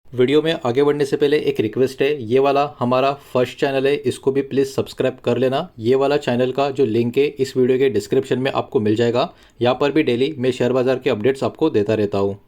Video में आगे बढ़ने से पहले एक रिक्वेस्ट है। ये वाला हमारा फर्स्ट चैनल है, इसको भी प्लीज़ सब्सक्राइब कर लेना। ये वाला चैनल का जो लिंक है इस वीडियो के डिस्क्रिप्शन में आपको मिल जाएगा। यहाँ पर भी डेली मैं शेयर बाज़ार के अपडेट्स आपको देता रहता हूँ।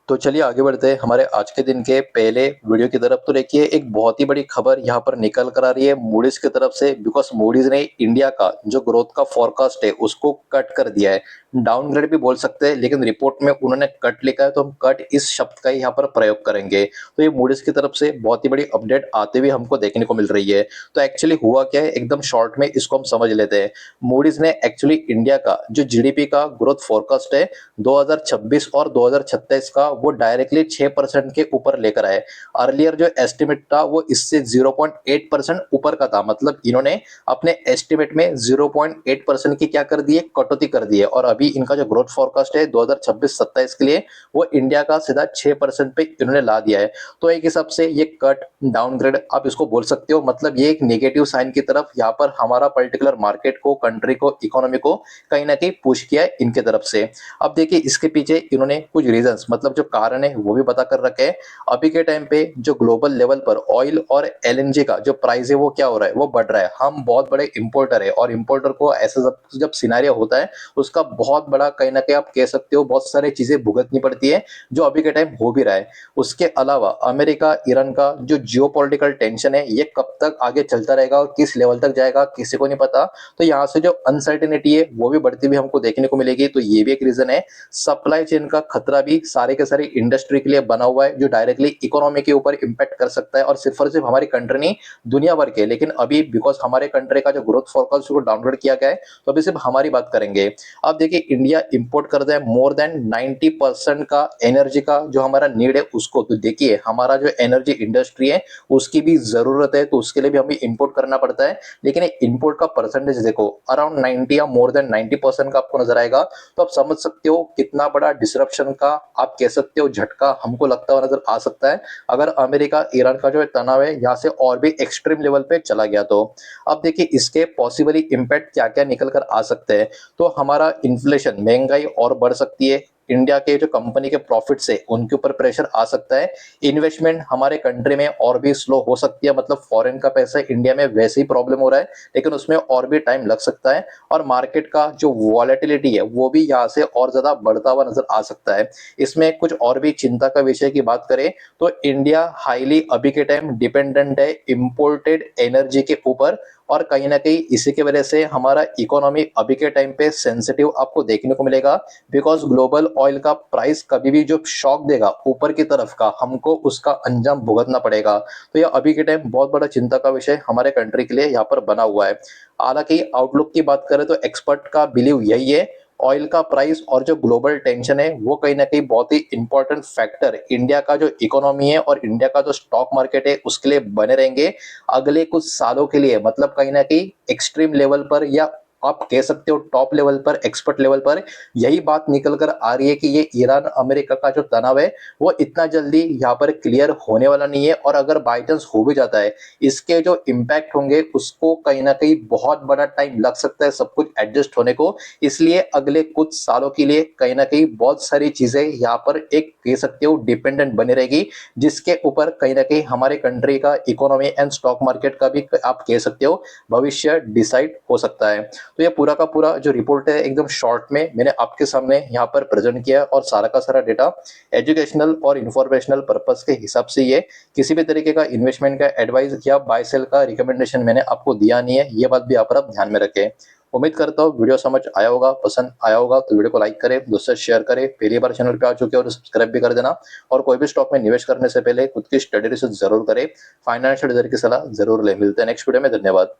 तो चलिए आगे बढ़ते हैं हमारे आज के दिन के पहले वीडियो की तरफ। तो देखिए एक बहुत ही बड़ी खबर यहाँ पर निकल कर आ रही है मूडीज की तरफ से, बिकॉज मूडीज ने इंडिया का जो ग्रोथ का फोरकास्ट है उसको कट कर दिया है। डाउनग्रेड भी बोल सकते हैं, लेकिन रिपोर्ट में उन्होंने कट लिखा है तो हम कट इस शब्द का ही यहाँ पर प्रयोग करेंगे। तो ये मूडीज की तरफ से बहुत ही बड़ी अपडेट आते हुए हमको देखने को मिल रही है। तो एक्चुअली हुआ क्या है, एकदम शॉर्ट में इसको हम समझ लेते हैं। मूडीज ने एक्चुअली इंडिया का जो जीडीपी का ग्रोथ फोरकास्ट है 2026 और 2027 का, वो डायरेक्टली 6% के ऊपर लेकर आए। अर्लियर जो एस्टिमेट था वो इससे 0.8% ऊपर का था। मतलब इन्होंने अपने एस्टिमेट में 0.8% की क्या कर दी है, कटौती कर दी है। और अभी इनका जो ग्रोथ फोरकास्ट है 2026-27 के लिए वो इंडिया का सीधा 6% पे इन्होंने ला दिया है। तो एक हिसाब से ये कट डाउनग्रेड आप इसको बोल सकते हो। मतलब ये एक नेगेटिव साइन की तरफ यहाँ पर हमारा पर्टिकुलर मार्केट को, कंट्री को, इकोनॉमी को कहीं ना कहीं पुश किया है इनके तरफ से। अब देखिए इसके पीछे इन्होंने कुछ रीजंस, मतलब जो कारण है वो भी बता कर रखे हैं। अभी के टाइम पे जो ग्लोबल लेवल पर ऑयल और एलएनजी का जो प्राइस है वो क्या हो रहा है, वो बढ़ रहा है। हम बहुत बड़े इंपोर्टर है और इंपोर्टर को ऐसा जब सिनेरियो होता है उसका बहुत बड़ा कहीं ना कहीं आप कह सकते हो बहुत सारी चीजें भुगतनी पड़ती है, जो अभी के टाइम हो भी रहा है। उसके अलावा अमेरिका ईरान का जो जियोपॉलिटिकल टेंशन है ये कब तक आगे चलता रहेगा और किस लेवल तक जाएगा किसी को नहीं पता। तो यहाँ से जो अनसर्टेनिटी है वो भी बढ़ती हुई हमको देखने को मिलेगी। तो ये भी एक रीजन है। सप्लाई चेन का खतरा भी सारे के सारे इंडस्ट्री के लिए बना हुआ है, जो डायरेक्टली इकोनॉमी के ऊपर इंपैक्ट कर सकता है, और सिर्फ हमारी कंट्री नहीं दुनिया भर के। लेकिन अभी बिकॉज हमारे कंट्री का जो ग्रोथ फोरकास्ट को डाउनग्रेड किया गया है तो अभी सिर्फ हमारी बात करेंगे। अब देखिए इंडिया इंपोर्ट करता है मोर देन 90% का एनर्जी का जो हमारा नीड है उसको। तो देखिए हमारा जो एनर्जी इंडस्ट्री है उसकी भी जरूरत है, तो उसके लिए भी हमें इंपोर्ट करना पड़ता है। लेकिन इंपोर्ट का परसेंटेज देखो अराउंड 90 या मोर देन 90% का आपको नजर आएगा। तो आप समझ सकते हो कितना बड़ा डिसरप्शन का आप कह सकते हो झटका हमको लगता हुआ नजर आ सकता है अगर अमेरिका ईरान का जो तनाव है यहाँ से और भी एक्सट्रीम लेवल पे चला गया तो। अब देखिए इसके पॉसिबली इंपैक्ट क्या क्या निकल कर आ सकते हैं। तो हमारा इन्फ्लेशन, महंगाई और बढ़ सकती है। इंडिया के जो कंपनी के प्रॉफिट्स है उनके ऊपर प्रेशर आ सकता है। इन्वेस्टमेंट हमारे कंट्री में और भी स्लो हो सकती है। मतलब फॉरेन का पैसा इंडिया में वैसे ही प्रॉब्लम हो रहा है, लेकिन उसमें और भी टाइम लग सकता है। और मार्केट का जो वॉलेटिलिटी है वो भी यहाँ से और ज्यादा बढ़ता हुआ नजर आ सकता है। इसमें कुछ और भी चिंता का विषय की बात करें तो इंडिया हाईली अभी के टाइम डिपेंडेंट है इंपोर्टेड एनर्जी के ऊपर। और कहीं ना कहीं इसी की वजह से हमारा इकोनॉमी अभी के टाइम पे सेंसिटिव आपको देखने को मिलेगा। बिकॉज ग्लोबल ऑयल का प्राइस कभी भी जो शॉक देगा ऊपर की तरफ का, हमको उसका अंजाम भुगतना पड़ेगा। तो यह अभी के टाइम बहुत बड़ा चिंता का विषय हमारे कंट्री के लिए यहाँ पर बना हुआ है। हालांकि आउटलुक की बात करें तो एक्सपर्ट का बिलीव यही है, ऑयल का प्राइस और जो ग्लोबल टेंशन है वो कहीं ना कहीं बहुत ही इंपॉर्टेंट फैक्टर इंडिया का जो इकोनॉमी है और इंडिया का जो स्टॉक मार्केट है उसके लिए बने रहेंगे अगले कुछ सालों के लिए। मतलब कहीं ना कहीं एक्सट्रीम लेवल पर या आप कह सकते हो टॉप लेवल पर, एक्सपर्ट लेवल पर यही बात निकल कर आ रही है कि ये ईरान अमेरिका का जो तनाव है वो इतना जल्दी यहाँ पर क्लियर होने वाला नहीं है। और अगर बाई चांस हो भी जाता है इसके जो इम्पैक्ट होंगे उसको कहीं ना कहीं बहुत बड़ा टाइम लग सकता है सब कुछ एडजस्ट होने को। इसलिए अगले कुछ सालों के लिए कहीं ना कहीं बहुत सारी चीजें यहाँ पर एक कह सकते हो डिपेंडेंट बनी रहेगी, जिसके ऊपर कहीं ना कहीं हमारे कंट्री का इकोनॉमी एंड स्टॉक मार्केट का भी आप कह सकते हो भविष्य डिसाइड हो सकता है। तो ये पूरा का पूरा जो रिपोर्ट है एकदम शॉर्ट में मैंने आपके सामने यहाँ पर प्रेजेंट किया और सारा का सारा डेटा एजुकेशनल और इंफॉर्मेशनल पर्पस के हिसाब से ये किसी भी तरीके का इन्वेस्टमेंट का एडवाइस या बाय सेल का रिकमेंडेशन मैंने आपको दिया नहीं है। ये बात भी यहाँ पर आप ध्यान में रखें। उम्मीद करता हूँ वीडियो समझ आया होगा, पसंद आया होगा तो वीडियो को लाइक करें, दोस्तों से शेयर करें। पहली बार चैनल पे आ चुके हो तो सब्सक्राइब भी कर देना। और कोई भी स्टॉक में निवेश करने से पहले खुद की स्टडी रिसर्च जरूर करें, फाइनेंशियल एडवाइजर की सलाह जरूर ले। मिलते हैं नेक्स्ट वीडियो में, धन्यवाद।